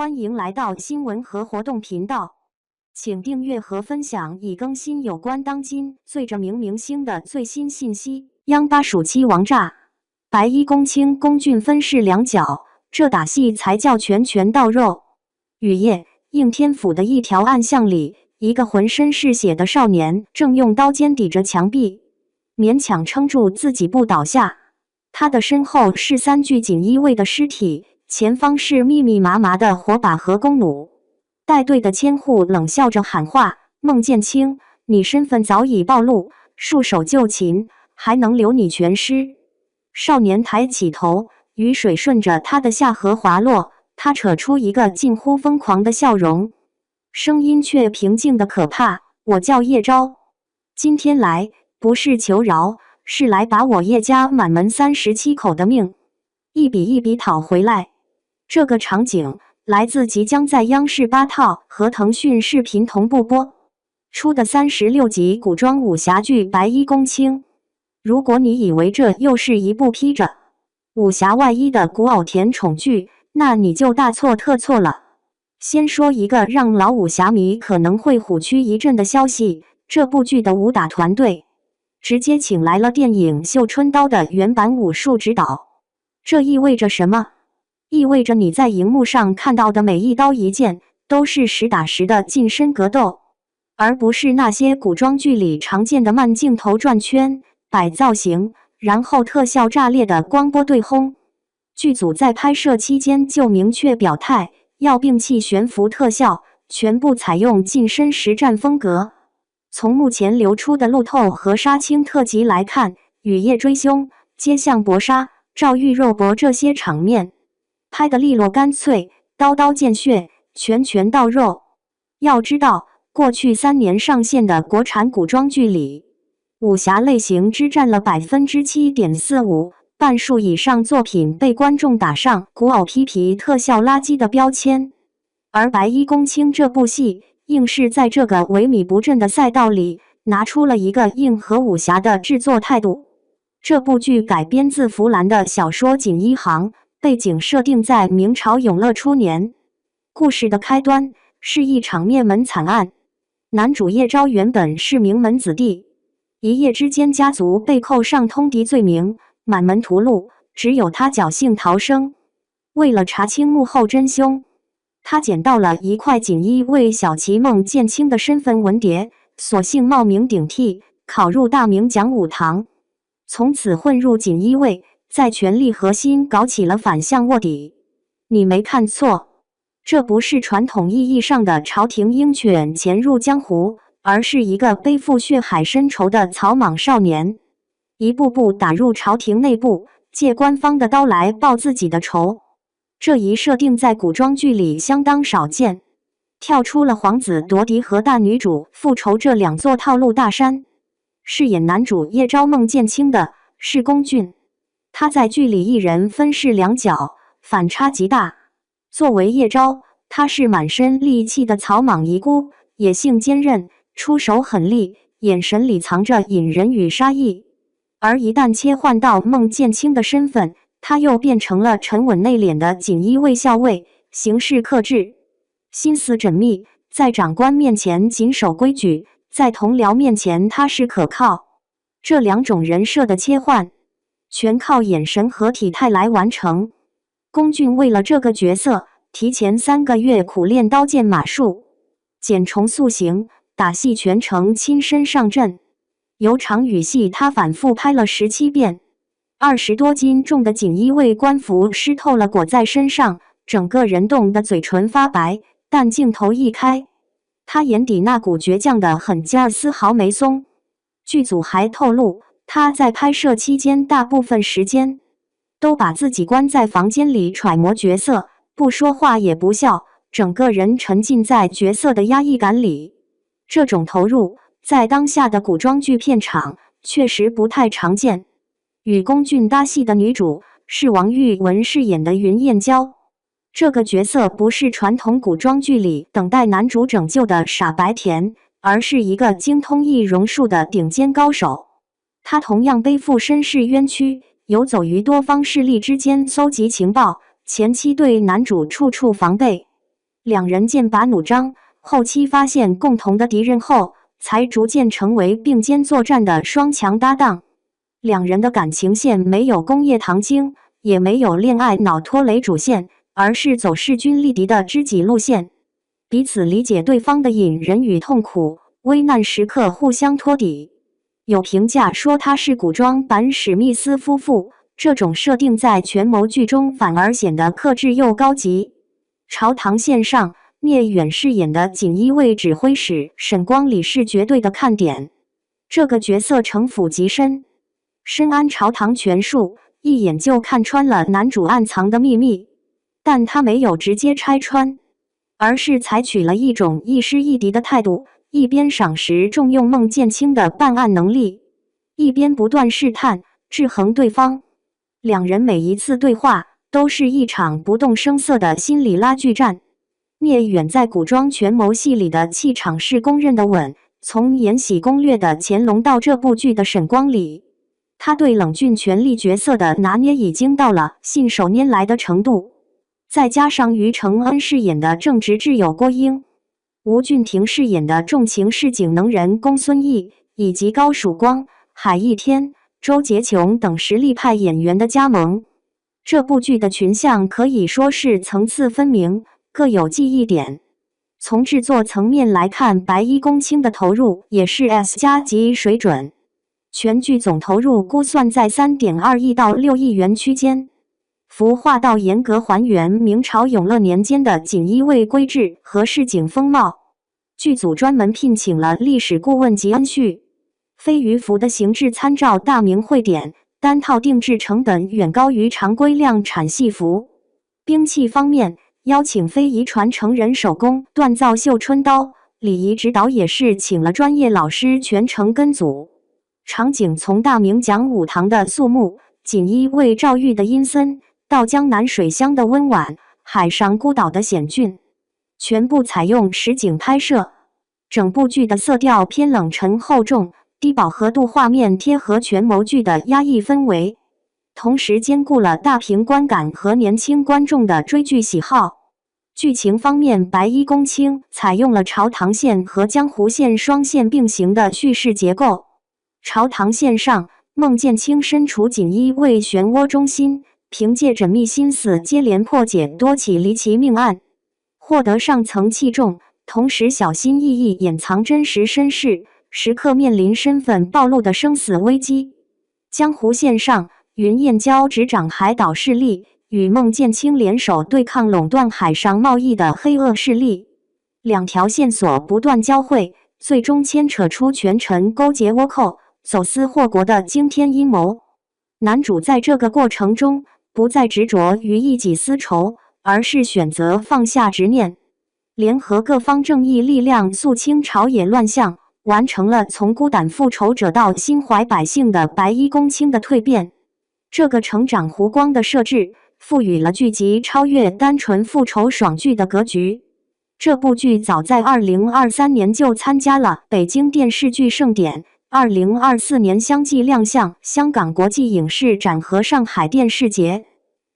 歡迎來到新聞和活動頻道，請訂閱和分享已更新有關當今最著名明星的最新信息。央八暑期王炸，白衣公卿龚俊分飾兩角，這打戲才叫拳拳到肉。雨夜，應天府的一條暗巷裡，一個渾身是血的少年正用刀尖抵着牆壁，勉強撐住自己不倒下。他的身後是3具錦衣衛的屍體，前方是密密麻麻的火把和弓弩。帶隊的千戶冷笑着喊話：“孟建清，你身份早已暴露，束手就擒，還能留你全屍？”少年抬起頭，雨水順着他的下頜滑落，他扯出一個近乎瘋狂的笑容，聲音卻平靜得可怕：“我叫葉昭，今天來不是求饒，是來把我葉家滿門37口的命一筆一筆討回來。”這個場景來自即將在央視8套和騰訊視頻同步播出的36集古裝武俠劇《白衣公卿》。如果你以為這又是一部披着武俠外衣的古偶甜寵劇，那你就大錯特錯了。先說一個讓老武俠迷可能會虎軀一震的消息，這部劇的武打團隊直接請來了電影《繡春刀》的原版武術指導。這意味着什麼？意味着你在熒幕上看到的每一刀一劍都是實打實的近身格鬥，而不是那些古裝劇裡常見的慢鏡頭轉圈、擺造型，然後特效炸裂的光波對轟。劇組在拍攝期間就明確表態，要摒棄懸浮特效，全部採用近身實戰風格。從目前流出的路透和殺青特輯來看，雨夜追凶、街巷搏殺、趙玉肉搏這些場面拍得利落乾脆，刀刀見血，拳拳到肉。要知道，過去3年上線的國產古裝劇裡，武俠類型只佔了 7.45%， 半數以上作品被觀眾打上古偶批皮特效垃圾的標籤。而白衣公卿這部戲，硬是在這個萎靡不振的賽道裡，拿出了一個硬核武俠的制作態度。這部劇改編自福蘭的小說《錦衣行》，背景設定在明朝永樂初年。故事的開端是一場滅門慘案，男主葉昭原本是名門子弟，一夜之間家族被扣上通敵罪名，滿門屠戮，只有他僥倖逃生。為了查清幕後真兇，他撿到了一塊錦衣衛小旗孟建清的身份文牒，索性冒名頂替，考入大明講武堂，從此混入錦衣衛，在權力核心搞起了反向臥底。你沒看錯，這不是傳統意義上的朝廷鷹犬潛入江湖，而是一個背負血海深仇的草莽少年，一步步打入朝廷內部，借官方的刀來報自己的仇。這一設定在古裝劇裡相當少見，跳出了皇子奪嫡和大女主復仇這2座套路大山。飾演男主葉昭孟建清的是龚俊，他在劇裡一人分飾兩角，反差極大。作為葉昭，他是滿身戾氣的草莽遺孤，野性堅韌，出手狠厲，眼神裡藏着隱忍與殺意。而一旦切換到孟建清的身份，他又變成了沉穩內斂的錦衣衛校尉，行事克制，心思縝密，在長官面前謹守規矩，在同僚面前踏實可靠。這2種人設的切換，全靠眼神和體態來完成。龚俊為了這個角色，提前3個月苦練刀劍馬術，減重塑形，打戲全程親身上陣。有場雨戲他反覆拍了17遍，20多斤重的錦衣衛官服濕透了裹在身上，整個人凍得嘴唇發白。但鏡頭一開，他眼底那股倔強的狠勁兒絲毫沒鬆。劇組還透露，他在拍攝期間大部分時間都把自己關在房間裡揣摩角色，不說話也不笑，整個人沉浸在角色的壓抑感裡。這種投入在當下的古裝劇片場確實不太常見。與龚俊搭戲的女主是王玉雯飾演的雲燕嬌，這個角色不是傳統古裝劇裡等待男主拯救的傻白甜，而是一個精通易容術的頂尖高手。她同樣背負身世冤屈，游走於多方勢力之間搜集情報，前期對男主處處防備。兩人劍拔弩張，後期發現共同的敵人後，才逐漸成為並肩作戰的雙強搭檔。兩人的感情線沒有工業糖精，也沒有戀愛腦拖雷主線，而是走勢均力敵的知己路線，彼此理解對方的隱忍與痛苦，危難時刻互相托底。有評價說他是古裝版史密斯夫婦，這種設定在權謀劇中反而顯得克制又高級。朝堂線上，聶遠飾演的錦衣衛指揮使沈光禮是絕對的看點，這個角色城府極深，深諳朝堂權術，一眼就看穿了男主暗藏的秘密，但他沒有直接拆穿，而是採取了一種亦師亦敵的態度，一邊賞識重用孟建清的辦案能力，一邊不斷試探制衡對方。兩人每一次對話都是一場不動聲色的心理拉鋸戰。聶遠在古裝權謀戲裡的氣場是公認的穩，從《延禧攻略》的乾隆到這部劇的沈光禮，他對冷峻權力角色的拿捏已經到了信手拈來的程度。再加上於承恩飾演的正直摯友郭英，吳俊廷飾演的重情市井能人公孫毅，以及高曙光、海一天、周潔瓊等實力派演員的加盟，這部劇的群像可以說是層次分明，各有記憶點。從制作層面來看，白衣公卿的投入也是 S+ 級水準，全劇總投入估算在 3.2 億到6億元區間。服化道嚴格還原明朝永樂年間的錦衣衛規制和市井風貌，劇組專門聘請了歷史顧問吉恩旭。飛魚服的形制參照大明會典，單套定制成本遠高於常規量產戲服。兵器方面，邀請非遺傳承人手工鍛造繡春刀，禮儀指導也是請了專業老師全程跟組。場景從大明講武堂的肅穆，錦衣衛趙玉的陰森，到江南水鄉的溫婉，海上孤島的險峻，全部採用實景拍攝。整部劇的色調偏冷沉厚重，低飽和度畫面貼合權謀劇的壓抑氛圍，同時兼顧了大屏觀感和年輕觀眾的追劇喜好。劇情方面，白衣公卿採用了朝堂線和江湖線雙線並行的敘事結構。朝堂線上，孟建清身處錦衣衛漩渦中心，憑借縝密心思接連破解多起離奇命案，獲得上層器重，同時小心翼翼掩藏真實身世，時刻面臨身份暴露的生死危機。江湖線上，雲燕嬌執掌海島勢力，與孟建清聯手對抗壟斷海上貿易的黑惡勢力，兩條線索不斷交匯，最終牽扯出權臣勾結倭寇、走私禍國的驚天陰謀。男主在這個過程中，不再執着於一己私仇，而是選擇放下執念，聯合各方正義力量肅清朝野亂象，完成了從孤膽復仇者到心懷百姓的白衣公卿的蛻變。這個成長弧光的設置，賦予了劇集超越單純復仇爽劇的格局。這部劇早在2023年就參加了北京電視劇盛典，2024年相繼亮相香港國際影視展和上海電視節。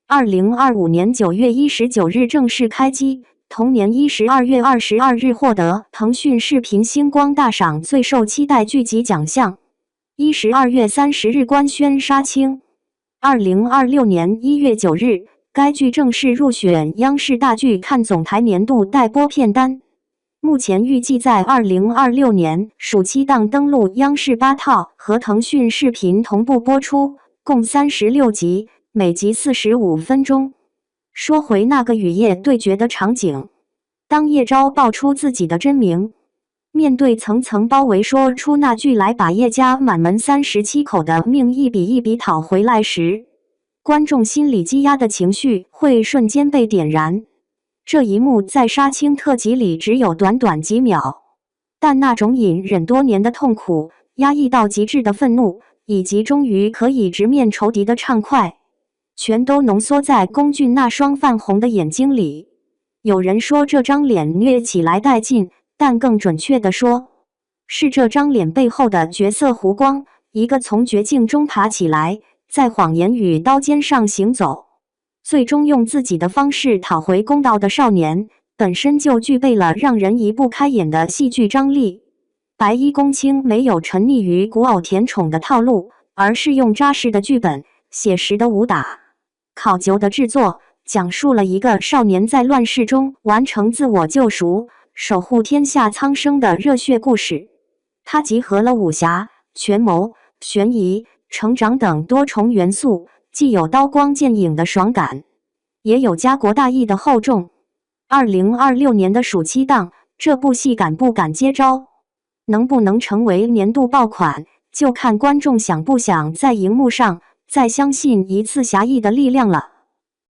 2025年9月19日正式開機，同年12月22日獲得騰訊視頻星光大賞最受期待劇集獎項。12月30日官宣殺青。2026年1月9日，該劇正式入選央視大劇看總台年度待播片單。目前預計在2026年暑期檔登陸央視8套和騰訊視頻同步播出，共36集，每集45分鐘。說回那個與葉對決的場景，當葉昭報出自己的真名，面對層層包圍說出那句來把葉家滿門37口的命一筆一筆討回來時，觀眾心裡積壓的情緒會瞬間被點燃。這一幕在殺青特輯裡只有短短幾秒，但那種隱忍多年的痛苦、壓抑到極致的憤怒，以及終於可以直面仇敵的暢快，全都濃縮在龔俊那雙泛紅的眼睛裡。有人說這張臉虐起來帶勁，但更準確地說，是這張臉背後的角色弧光，一個從絕境中爬起來，在謊言與刀尖上行走，最終用自己的方式討回公道的少年，本身就具備了讓人移不開眼的戲劇張力。白衣公卿沒有沉溺於古偶甜寵的套路，而是用扎實的劇本、寫實的武打、考究的制作，講述了一個少年在亂世中完成自我救贖、守護天下蒼生的熱血故事。它集合了武俠、權謀、懸疑、成長等多重元素，既有刀光劍影的爽感，也有家國大義的厚重。2026年的暑期檔，這部戲敢不敢接招？能不能成為年度爆款，就看觀眾想不想在熒幕上再相信一次俠義的力量了。